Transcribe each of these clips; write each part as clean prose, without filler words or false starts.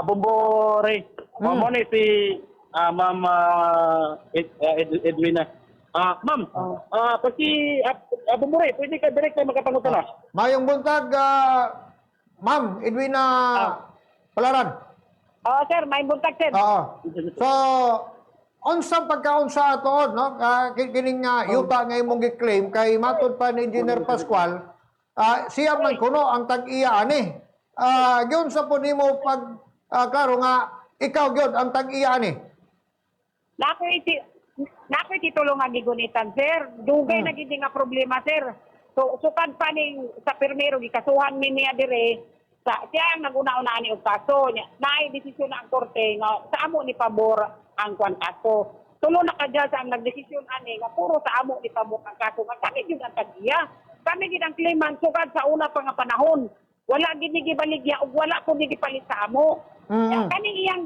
Bumbore. Mo ni si Ma'am Edwina. Ma'am, pati Bumbore, pwede ka direct na makapangutan na. Mayong buntag, Ma'am Edwina Palaran. Sir, may buntag, sir. Oo. So, unsang pagkaunsa atoon, no? Kining yuta nga imong gi-claim kay matud pa ni Engineer Pascual, siya man kuno ang tag-iya ani. Gyud sa po nimo pag klaro nga ikaw gyud ang tag-iya ani. Nakoy titulo nga gigunitan, sir. Dugay na gid nga problema, sir. So sukad pa ning sa permero gikasuhan mi niya dire. Siya ang naguna-una ni og kaso niya. Naay desisyon na ang korte nga sa amo ni pabor ang kwan kaso. Tulo na kadya sa ang nagdesisyon ani nga puro sa amo ni pabor ang kaso. Nga kami gyud ang tag-iya. Kami gid ang claimant sukad sa una pa nga panahon. Wala gid ni gibaligya ug wala ko ni gipalit sa amo. Kaning iyang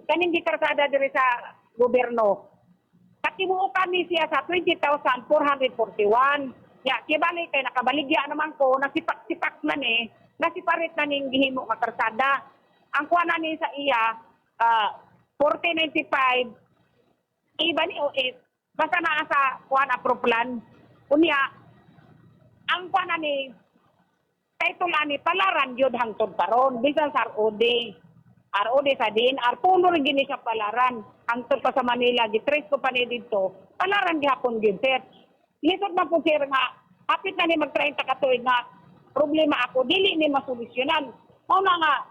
kaning gikarkada dire sa gobyerno. Katibuo kami siya sa 20,441. Ya, kibali kay nakabaligya naman ko, nasipak-sipak na ni, nasiparit na ning gihimo nga karsada. Ang kuha na ni sa iya, 4095, iba ni OS, basta na sa kuha na pro-plan. Unya, ang kuha na ni, title ani palaran yun hangtod karon bisan sa ROD. ROD sa din, puno rin gini siya palaran. Hangtod pa sa Manila, gitrace ko pa ni dito, palaran gihapon din, sir. Lisod na po, sir, nga, hapit na ni mag-30 katuig nga, problema ako, dili ni masolusyonan. Mauna nga,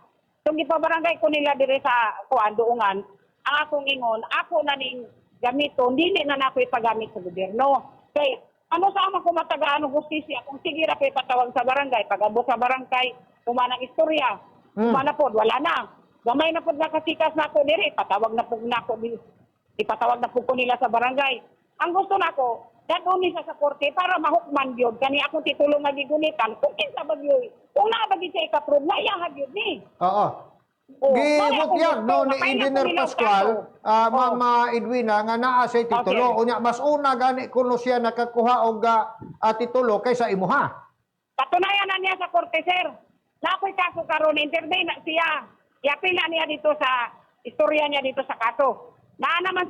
kung ipabarangay ko nila dire sa kuan doongan, ang akong ingon, ako na ning gamiton, dili na nako ipagamit sa gobyerno. Kay, ano sa ama ko matagaan ng justisya, kung sige ra kay patawag sa barangay, pag-abot sa barangay, kumanang istorya, kumana po, wala na. Gamay na po nakasikas na ako dire, patawag na po ipatawag na po ko nila sa barangay. Ang gusto nako, daduni sa korte para mahukman yun. Kani akong titulo nga gigunitan, kung kinsa ba yun, kung nakabagi siya ikaprove, naiyahag yun ni. Oo. Gihimot yan, no, ni Engineer Pascual, Mama Edwina, nga naa siya titulo. Unya, mas una gani kuno siya nakakuha og titulo kaysa imuha. Patunayan na niya sa korte, sir. Na ako'y kaso karon, intervene na siya. Iapila niya dito sa, istorya niya dito sa kaso. Na naman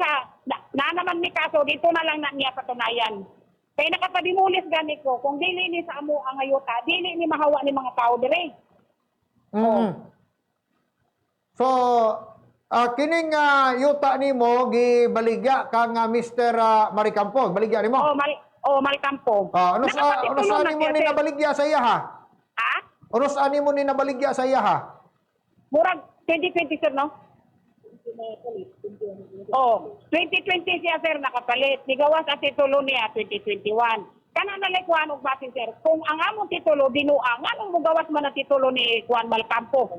ni kaso, dito na lang na niya patunayan. Kaya nakapadimulis gani ko, kung dili ni sa amo ang ayuta, dili ni mahawa ni mga tao dire. So, kining yuta nimo gibaligya kang Mr. Maricampo, baligya nimo? Maricampo. Ano sa nimo ni nabaligya sa iya ha? Ha? Ano sa nimo ni nabaligya sa iya ha? Murag 2020, sir, no? 2020 siya, sir, nakapalit. Nigawas ang titulo niya 2021. Kana nalay kuan og basin, sir. Kung ang among titulo binuang, anong mugawas man ang titulo ni Juan Malcampo?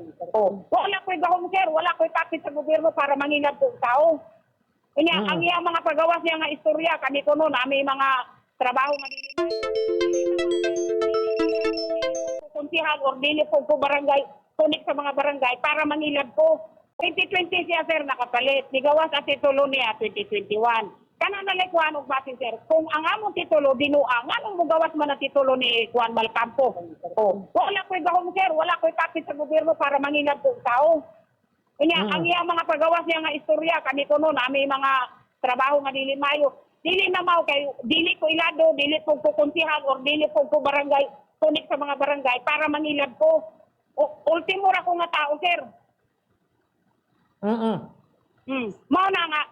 Wala ko'y gahom, sir. Wala ko'y kapit sa gobyerno para mangilad kong tao. Kanya, ang iyang mga pagawas niya nga istorya, kami ko noon, may mga trabaho nga kuntihan or dili po barangay, tunik sa mga barangay para mangilad ko. 2020 siya, sir, nakapalit. Nigawas ang titulo niya 2021. Kana nalikuan og basin, sir. Kung ang among titulo binuang, anong mugawas man ang titulo ni Juan Malcampo? Wala ko'y gahom, sir. Wala ko'y kapit sa gobyerno para mangilad kong tao. Kanya, ang iyang mga pagawas niya nga istorya, kami ko noon, may mga trabaho nga dili mayo. Dili na mao kay dili ko ilado, dili po kukuntihan or dili po barangay, tunik sa mga barangay para mangilad ko. Ultimo ra ko nga tao, sir. Mao na nga,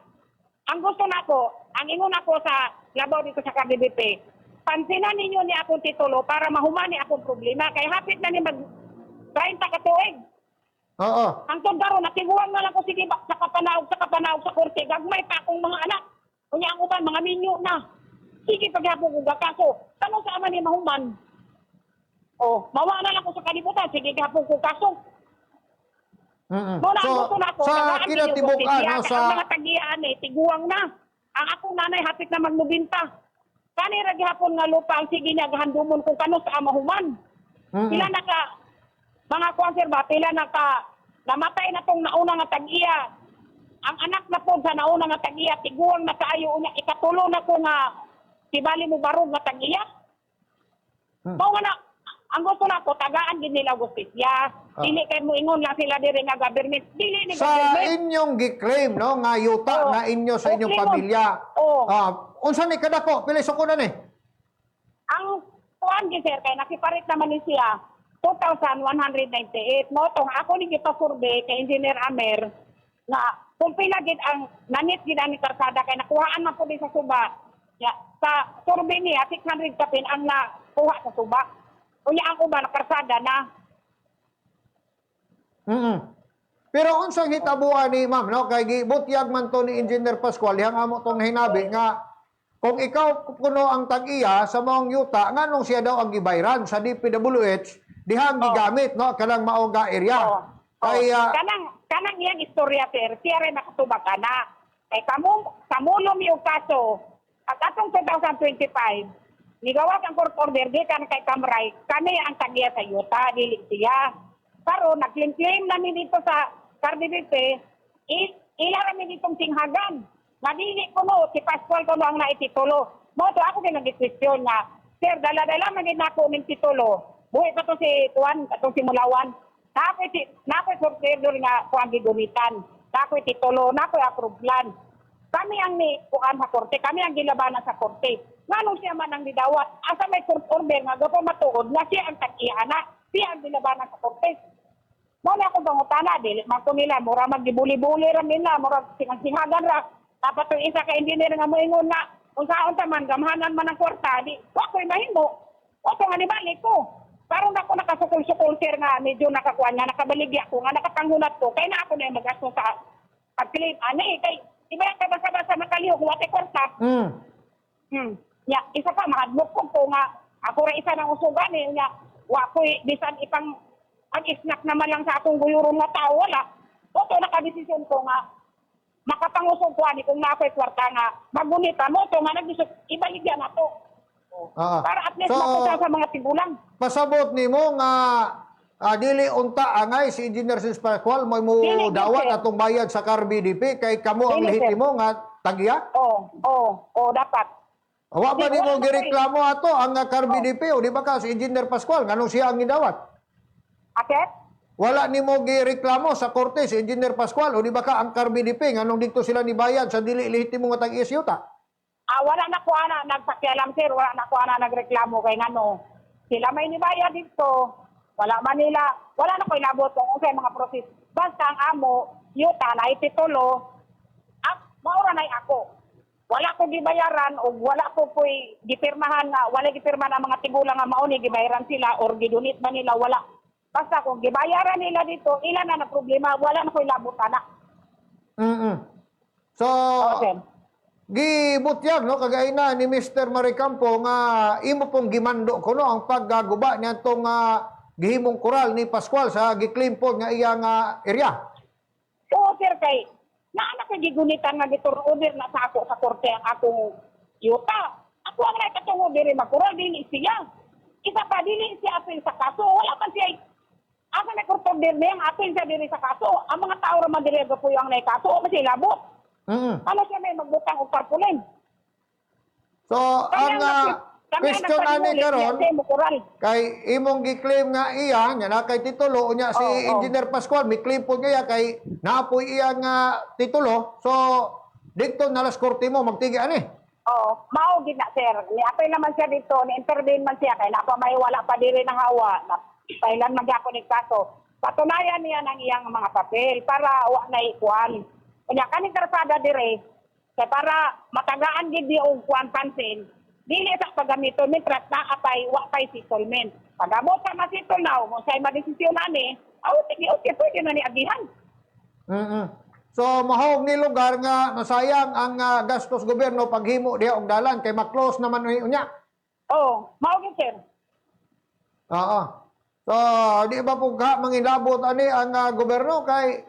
ang gusto nako, ang ingon ako sa labaw dito sa KDBP, pansinan ninyo ni akong titulo para mahumani akong problema. Kaya hapit na ni mag-30 katuig. Oo. Ang tundaro, natiguan na lang ko sige sa kapanawag sa korte. Gagmay pa akong mga anak. Kunya ang uban, mga minyo na. Sige paghapon kong kaso. Tanong sa ama ni mahuman. Mawa na lang ko sa kalibutan. Sige gahapon kong kaso. So, sa kinatibuk-an, ang mga tagiyaan tiguang na. Ang akong nanay hapit na magnubinta. Kanira gihapon nga lupa ang sige niya gahandumon kung kano sa amahuman. Pila na ka, mga konserba, pila na ka, namatay na tong nauna nga tag-iya. Ang anak na po sa nauna nga tag-iya, tiguang na kaayo niya, ikatulo na ko nga, tibali mo barog nga tag-iya. Mao nga na, ang gusto na ko, tagaan din nila justisya. Dili kay mo ingon lang sila diri nga government. Dili ni Sa government. inyong giklaim no nga yuta Oo. na inyo sa inyong Okay, pamilya. Oo. Unsa ni kadako pili sukunan ni? Ang kuan gi sir kay nakiparit naman ni siya 2,198 mo tong ako ni gipa-survey kay Engineer Amer nga kung pila gid ang nanit gid ani karsada kay nakuhaan man pud sa suba. Ya, sa survey niya 600 kapin ang nakuha sa suba. Unya ang uban na karsada na. Pero unsang hitabuan ni ma'am no kay gibutyag man to ni Engineer Pascual yang amo tong hinabi nga kung ikaw kuno ang tag-iya sa maong yuta nganong siya daw ang gibayran sa DPWH dihang gigamit no kanang maong ga area. Kay Kanang iyang istorya sir, siya rin nakatubag na. Kay kamulom yung kaso at atong 2025 nigawag ang court order di kan kay Kamray kani ang tag-iya sa yuta dili siya. Pero nag-claim namin dito sa Cardivite, ilan namin ditong tinghagan. Nadili ko no, si Pascual ko no ang naititulo. Mo to ako din nag-question nga, sir, dala-dala man din ako ng titulo. Buhay pa to si Tuan, katong si Mulawan. Nako'y surtidor nga kuang gigunitan. Nako'y titulo, nako'y approvelan. Kami ang ni kuan sa korte, kami ang gilabanan sa korte. Nganong siya man ang didawat, asa may court order nga gapo matuod, nga siya ang tag-ihana, siya ang gilabanan sa korte. Muna ako pangutana, dili man ko nila, mura magibuli-buli ram nila, mura singang-singagan ra. Dapat yung isa ka engineer nga moingon na, kung saan man, gamhanan man ang kwarta, di, wako'y mahimo. Oto nga nibalik ko. Parang ako nakasukul-sukul, sir, nga medyo nakakuan nga, nakabaligya ko, nga nakatanghunat ko, kaya na ako na yung mag-asto sa pag-claim. Ani, kay, iba yung kabasa-basa makaliw, kung wate kwarta. Ya, isa pa, mahadlok ko nga, ako rin isa ng usugan, nga, wako'y bisan ipang pag-snack naman lang sa akong guyurong nga tao, wala. Oto, nakadesisyon ko nga, makapangusog ko ani kung nako'y kwarta nga, magunita mo to nga, nagdisok, ibaligyan na to. Para at least mapusa sa mga tigulang. Pasabot nimo nga dili unta angay si Engineer Sis Pascual mo dawat atong bayad sa CAR-BDP kay kamo ang lehitimo nga tagya? Oo, dapat. Wa ba nimo gireklamo ato ang CAR-BDP o di ba ka si Engineer Pascual nganong siya ang gidawat? Akit? Wala nimo gireklamo sa korte si Engineer Pascual o di ba ka ang CAR-BDP nganong dito sila nibayad sa dili lehitimo nga tag-isyuta? Wala na ko ana nagpakialam sir, wala na ko ana nagreklamo kay ngano. Sila may nibayad dito. Wala man nila, wala na ko inabot kung unsay mga proseso. Basta ang amo, yuta na ititulo, maura na ako. Wala ko gibayaran o wala ko po'y gipirmahan nga, wala gipirmahan ang mga tigulang nga mauni gibayaran sila or gidunit man nila, wala. Basta kung gibayaran nila dito, ilan na problema, wala na ko ilabot ana. So, Okay. gibutyag no kagay na ni Mr. Maricampo nga imo pong gimando kuno ang paggaguba niya tong gihimong koral ni Pascual sa giklaim po nga iyang area. Oo, sir, kay naanak na gigunitan nga order na sa ako sa korte ang akong yuta. Ako ang nakatungo diri magkural, dili siya. Isa pa, dili siya apil sa kaso. Wala man siya, asa may court order na yung apil siya diri sa kaso. Ang mga tao naman diri po yung naikaso, o kasi labot. Ano siya may magbutang o parpulin. So, ang question ani karon kay imong giklaim nga iya nya na kay titulo unya si Engineer Pascual mi claim po niya kay naapoy iya nga titulo. So, dito nalas korte mo magtigi ani. Mao gid na sir. Ni apil naman siya dito, ni intervene man siya kay napa may wala pa diri ng hawa. Pailan magyapon ni kaso. Patunayan niya ng iyang mga papel para wa na ikuan. Kanya kaning karsada dire kay para matagaan gid di og kuan pansin. Dili sa paggamiton ni trust na apay wa pay settlement. Pagabot sa masitol now, mo say madesisyon ani, tigi pwede na ni agihan. So mahog ni lugar nga nasayang ang gastos gobyerno paghimo diha og dalan kay ma-close naman unya. Mao gid sir. So di ba po mangilabot ani ang gobyerno kay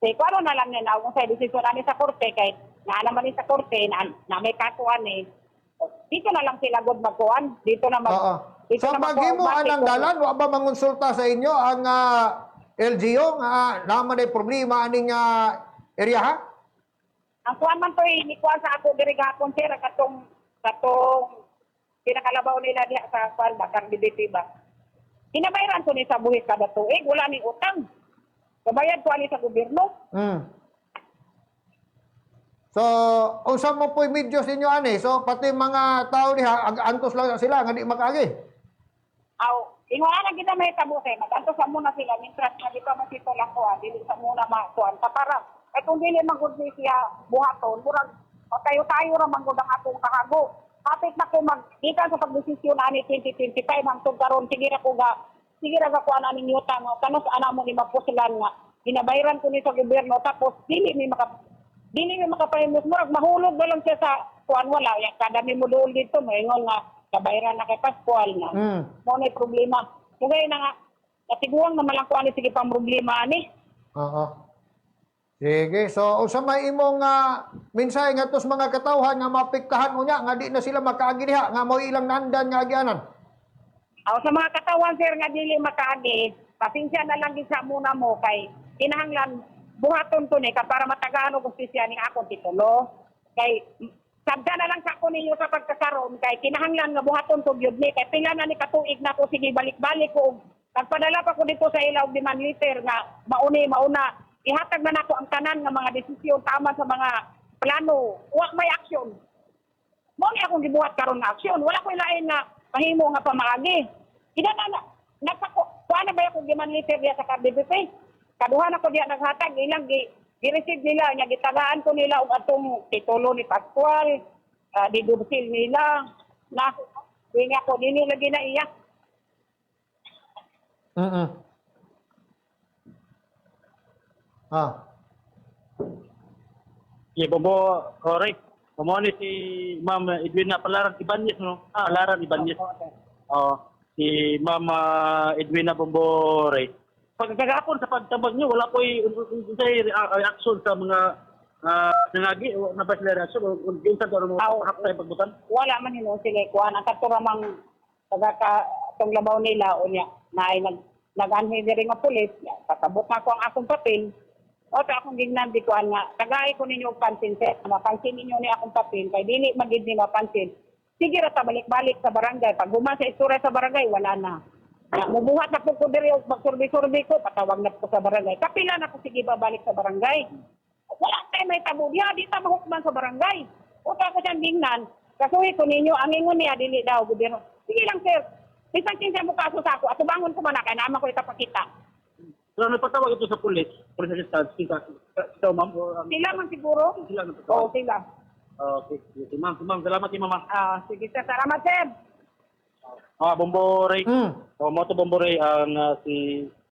Kung ano na lang nila, kung sa desisyon namin sa korte, kay naman sa korte, na may kasuan dito na lang sila good magkuhan. Dito na Sa paghimo anang dalan, wa ba mangonsulta sa inyo ang LGU nga naman ay problema aning area ha? Ang kuhan man to ikuha sa ako diri gapon sir, katong pinakalabaw nila diha sa kuhan ba, Cardivite ba? Kinabayaran ko ni sa buhit kada tuig, wala ni utang. Kabayad ko ani sa gobyerno. Mm. So, unsa mo po'y medyo sa inyo ani? So, pati mga tao diha, antos lang sila, nga di makaagi. Aw, ingwala kita may tabo sa maganto sa muna sila mintras na dito masito lang ko dili sa muna makuan ta para kay kung dili magud ni siya buhaton murag tayo-tayo ra manggod ang atong kahago. Hapit na ko gikan sa pagdesisyon ani 2025 hangtod karon sige ra ga kuan ani utang kanos ana mo ni mapusilan nga ginabayaran ko ni sa gobyerno tapos dili mi makapahimos murag mahulog na lang siya sa kuan wala ya kada mi modul dito maingon nga kabayaran na kay Pascual na. Mo na problema. Kaya na nga natiguang na malang kuan ni sige pang problema ani. Oo. Sige, so unsa may imong mensahe nga tos mga katawhan nga mapiktahan unya nga di na sila makaagi diha nga mo ilang nandan nga agianan. Aw sa mga katawan sir nga dili makaagi, pasensya na lang gid sa muna mo kay kinahanglan buhaton ko ni ka para matagaan og justisya ning akong titulo. Kay sabda na lang sa ko ninyo sa pagkakaroon kay kinahanglan nga buhaton ko gyud ni kay pila na ni katuig na ko sige balik-balik ko nagpadala pa ko dito sa ilaw 5 liter nga mauna ihatag na nako ang tanan nga mga desisyon tama sa mga plano wa may aksyon mo ni akong gibuhat karon nga aksyon wala ko ilain nga mahimo nga pamaagi kinana nagpako kuana ba ako 5 liter diya sa KBBP kaduha na ko diya naghatag ilang i-receive nila, niya gitagaan ko nila og atong titulo ni Pascual, didubsil nila, na, hindi ako, hindi lagi na iya. Yeah, Bobo, correct. Kumuni si Ma'am Edwina Palaran Ibanez, no? Palaran Ibanez. Si Ma'am Edwina Bombore. Pagkagapon sa pagtabag niyo, wala po reaction sa mga nangagi o na ba sila reaction o yung sa doon mo haptay pagbutan? Wala man yun, sige, kuha, ang katuramang itong labaw nila, o niya, na ay nag-anhi rin ang pulis, patabot na ko ang akong papel, o sa akong gignan, di ko nga, tagay ko ninyo pansin, sir, mapansin ninyo ni akong papel, kay dili magid ni mapansin. Sige rata balik-balik sa barangay, pag guma sa istorya sa barangay, wala na. Mubuhat na po ko diri og magsurbi-surbi ko, patawag na po sa barangay. Kapila na po sige babalik sa barangay. Wala tayo may tabo diya, di ta mahukman sa barangay. Uta ko siyang gingnan, kasuhi ko ninyo, ang ingon niya, dili daw, gobyerno. Sige lang, sir. Bisang sinsya mo kaso sa ako, at bangon ko man na, kaya naman ko itapakita. So, nagpatawag ito sa pulis assistance, ito, ma'am? Sila man siguro? Sila nagpatawag? Oo, sila. Okay, si ma'am, salamat si ma'am. Sige, sir. Salamat, sir. Bombore. Mo to Bombore ang si